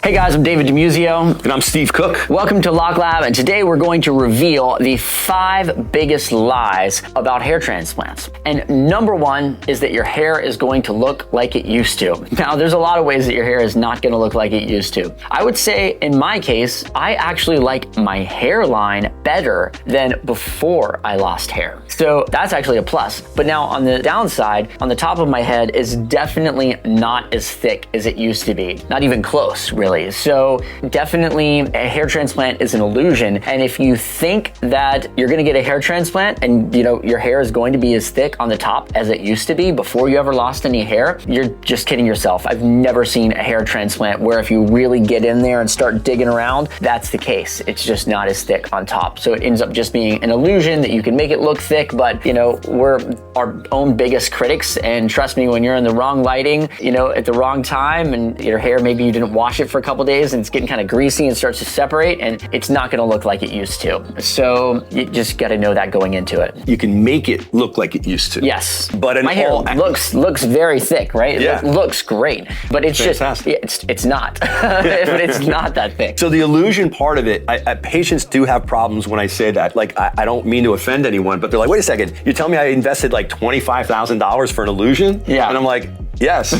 Hey guys, I'm David DiMuzio. And I'm Steve Cook. Welcome to Lock Lab, and today we're going to reveal the 5 biggest lies about hair transplants. And number 1 is that your hair is going to look like it used to. Now, there's a lot of ways that your hair is not going to look like it used to. I would say, in my case, I actually like my hairline better than before I lost hair. So that's actually a plus. But now on the downside, on the top of my head is definitely not as thick as it used to be. Not even close, really. So definitely a hair transplant is an illusion. And if you think that you're gonna get a hair transplant and your hair is going to be as thick on the top as it used to be before you ever lost any hair, you're just kidding yourself. I've never seen a hair transplant where if you really get in there and start digging around, that's the case. It's just not as thick on top. So it ends up just being an illusion that you can make it look thick, but we're our own biggest critics. And trust me, when you're in the wrong lighting, at the wrong time and your hair, maybe you didn't wash it for a couple days and it's getting kind of greasy and starts to separate, and it's not going to look like it used to. So you just got to know that going into it. You can make it look like it used to. Yes, but my hair looks very thick, right? Yeah. It looks great, but it's fantastic. It's not. But it's not that thick. So the illusion part of it, patients do have problems when I say that. Like, I don't mean to offend anyone, but they're like, wait a second, you tell me I invested like $25,000 for an illusion? Yeah. And I'm like, yes.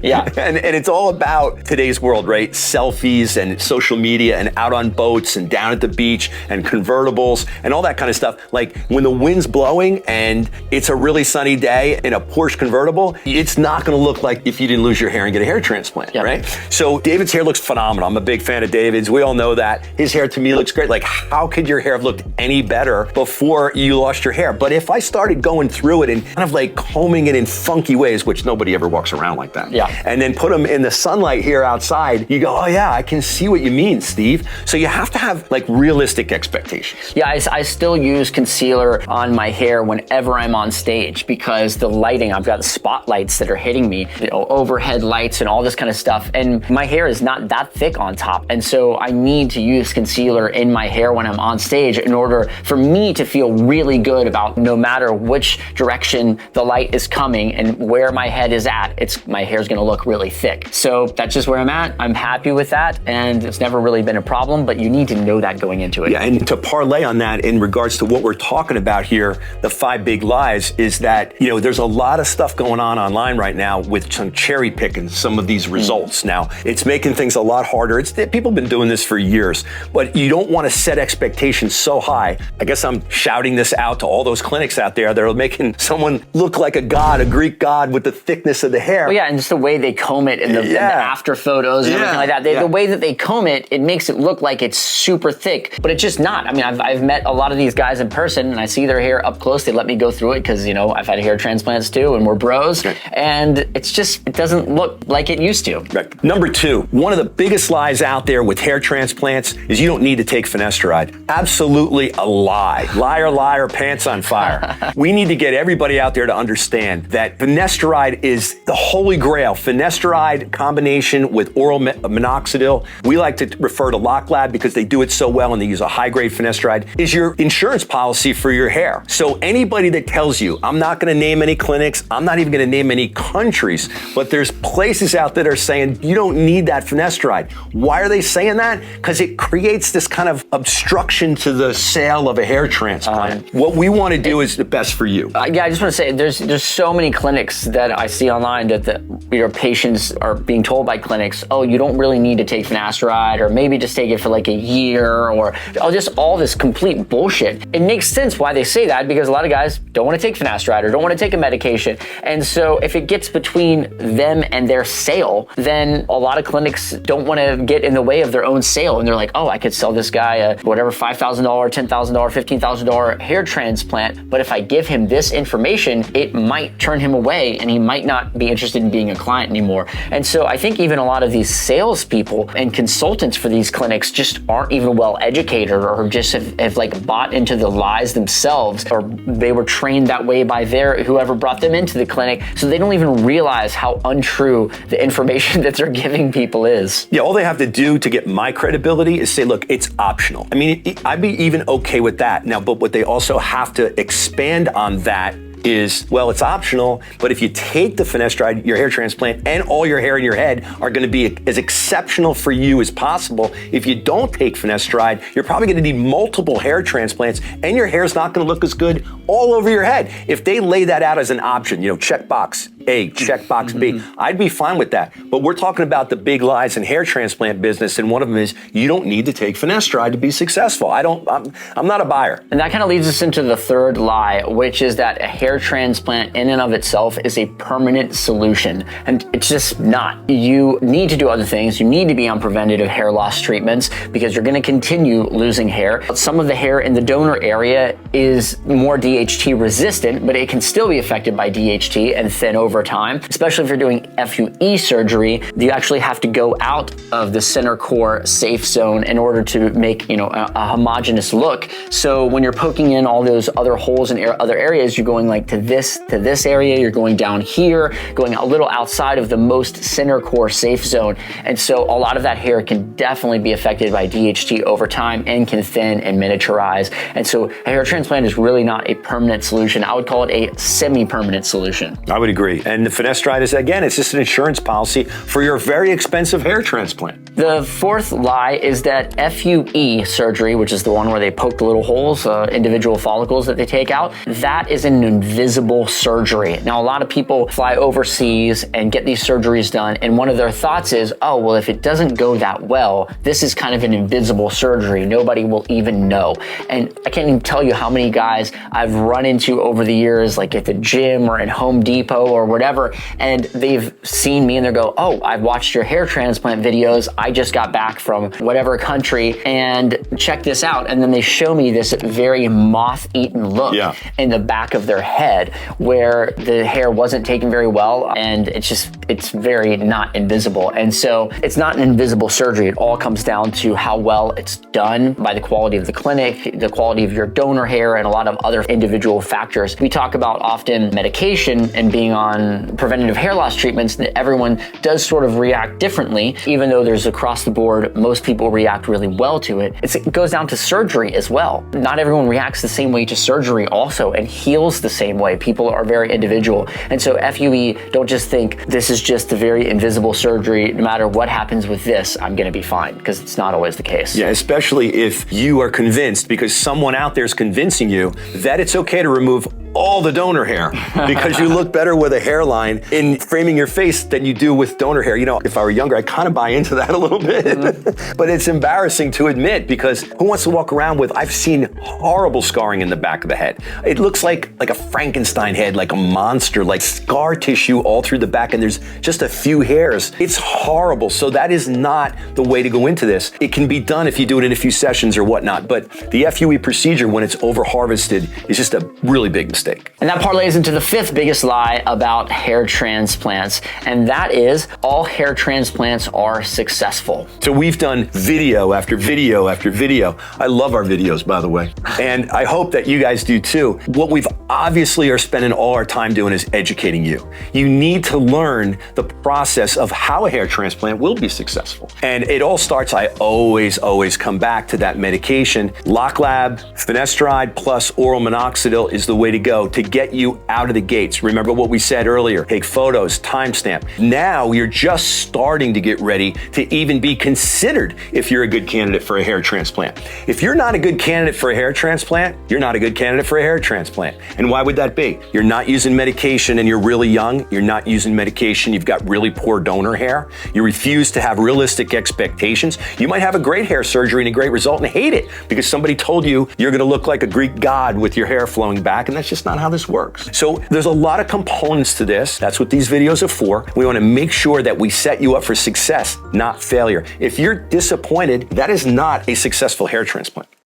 Yeah. And it's all about today's world, right? Selfies and social media and out on boats and down at the beach and convertibles and all that kind of stuff. Like when the wind's blowing and it's a really sunny day in a Porsche convertible, it's not going to look like if you didn't lose your hair and get a hair transplant, right? So David's hair looks phenomenal. I'm a big fan of David's. We all know that. His hair to me looks great. Like, how could your hair have looked any better before you lost your hair? But if I started going through it and kind of like combing it in funky ways, which nobody ever walks around like that. Yeah. And then put them in the sunlight here outside, you go, oh yeah, I can see what you mean, Steve. So you have to have like realistic expectations. Yeah, I still use concealer on my hair whenever I'm on stage because the lighting, I've got spotlights that are hitting me, overhead lights and all this kind of stuff. And my hair is not that thick on top. And so I need to use concealer in my hair when I'm on stage in order for me to feel really good about no matter which direction the light is coming and where my head is at, my hair's gonna look really thick. So that's just where I'm at. I'm happy with that, and it's never really been a problem, but you need to know that going into it. Yeah, and to parlay on that in regards to what we're talking about here, the 5 big lies, is that, there's a lot of stuff going on online right now with some cherry picking some of these results. Now, it's making things a lot harder. People have been doing this for years, but you don't want to set expectations so high. I guess I'm shouting this out to all those clinics out there that are making someone look like a god, a Greek god with the thickness of the hair. Well, yeah, and just the way they comb it in the after photos and everything like that. The way that they comb it, it makes it look like it's super thick, but it's just not. I mean, I've met a lot of these guys in person and I see their hair up close. They let me go through it because, I've had hair transplants too and we're bros. Right. And it doesn't look like it used to. Right. Number 2, one of the biggest lies out there with hair transplants is you don't need to take Finasteride. Absolutely a lie. Liar, liar, pants on fire. We need to get everybody out there to understand that Finasteride is the holy grail. Finasteride combination with oral minoxidil. We like to refer to Lock Lab because they do it so well and they use a high-grade Finasteride, is your insurance policy for your hair. So anybody that tells you, I'm not going to name any clinics, I'm not even going to name any countries, but there's places out there that are saying you don't need that Finasteride. Why are they saying that? Because it creates this kind of obstruction to the sale of a hair transplant. What we want to do is the best for you. Yeah, I just want to say there's so many clinics that I see online that your patients are being told by clinics, oh, you don't really need to take Finasteride, or maybe just take it for like a year, or just all this complete bullshit. It makes sense why they say that because a lot of guys don't want to take Finasteride or don't want to take a medication. And so if it gets between them and their sale, then a lot of clinics don't want to get in the way of their own sale. And they're like, oh, I could sell this guy a whatever $5,000, $10,000, $15,000 hair transplant. But if I give him this information, it might turn him away and he might not be interested in being a client anymore. And so I think even a lot of these salespeople and consultants for these clinics just aren't even well educated or just have like bought into the lies themselves, or they were trained that way by whoever brought them into the clinic. So they don't even realize how untrue the information that they're giving people is. Yeah, all they have to do to get my credibility is say, look, it's optional. I mean, I'd be even okay with that. Now, but what they also have to expand on that is, well, it's optional, but if you take the Finasteride, your hair transplant, and all your hair in your head are going to be as exceptional for you as possible. If you don't take Finasteride, you're probably going to need multiple hair transplants, and your hair's not going to look as good all over your head. If they lay that out as an option, check box A, check box B, I'd be fine with that. But we're talking about the big lies in hair transplant business, and one of them is you don't need to take Finasteride to be successful. I'm not a buyer. And that kind of leads us into the third lie, which is that a hair transplant in and of itself is a permanent solution. And it's just not. You need to do other things. You need to be on preventative hair loss treatments because you're going to continue losing hair. Some of the hair in the donor area is more DHT resistant, but it can still be affected by DHT and thin over time, especially if you're doing FUE surgery. You actually have to go out of the center core safe zone in order to make a homogeneous look. So when you're poking in all those other holes in other areas, you're going like to this area, you're going down here, going a little outside of the most center core safe zone. And so a lot of that hair can definitely be affected by DHT over time and can thin and miniaturize. And so a hair transplant is really not a permanent solution. I would call it a semi-permanent solution. I would agree. And the Finasteride is, again, it's just an insurance policy for your very expensive hair transplant. The fourth lie is that FUE surgery, which is the one where they poke the little holes, individual follicles that they take out, that is an invisible surgery. Now, a lot of people fly overseas and get these surgeries done, and one of their thoughts is, oh, well, if it doesn't go that well, this is kind of an invisible surgery. Nobody will even know. And I can't even tell you how many guys I've run into over the years, like at the gym or in Home Depot or whatever, and they've seen me and they go, oh, I've watched your hair transplant videos. I just got back from whatever country and check this out. And then they show me this very moth-eaten look in the back of their head where the hair wasn't taken very well, and it's very not invisible. And so it's not an invisible surgery. It all comes down to how well it's done by the quality of the clinic, the quality of your donor hair, and a lot of other individual factors. We talk about often medication and being on preventative hair loss treatments, that everyone does sort of react differently, even though there's across the board, most people react really well to it. It goes down to surgery as well. Not everyone reacts the same way to surgery also and heals the same way. People are very individual. And so FUE, don't just think this is just a very invisible surgery. No matter what happens with this, I'm going to be fine, because it's not always the case. Yeah, especially if you are convinced, because someone out there is convincing you that it's okay to remove all the donor hair because you look better with a hairline in framing your face than you do with donor hair. If I were younger, I'd kind of buy into that a little bit. But it's embarrassing to admit, because who wants to walk around with, I've seen horrible scarring in the back of the head. It looks like a Frankenstein head, like a monster, like scar tissue all through the back, and there's just a few hairs. It's horrible. So that is not the way to go into this. It can be done if you do it in a few sessions or whatnot, but the FUE procedure, when it's over harvested, is just a really big mistake. And that parlays into the fifth biggest lie about hair transplants, and that is all hair transplants are successful. So we've done video after video after video. I love our videos, by the way, and I hope that you guys do too. What we've obviously are spending all our time doing is educating you. You need to learn the process of how a hair transplant will be successful. And it all starts, I always come back to that medication. Lock Lab, Finasteride plus oral minoxidil is the way to go to get you out of the gates. Remember what we said earlier, take photos, timestamp. Now you're just starting to get ready to even be considered if you're a good candidate for a hair transplant. If you're not a good candidate for a hair transplant, you're not a good candidate for a hair transplant. And why would that be? You're not using medication and you're really young. You're not using medication. You've got really poor donor hair. You refuse to have realistic expectations. You might have a great hair surgery and a great result and hate it because somebody told you you're going to look like a Greek god with your hair flowing back, and that's just not how this works. So there's a lot of components to this. That's what these videos are for. We want to make sure that we set you up for success, not failure. If you're disappointed, that is not a successful hair transplant.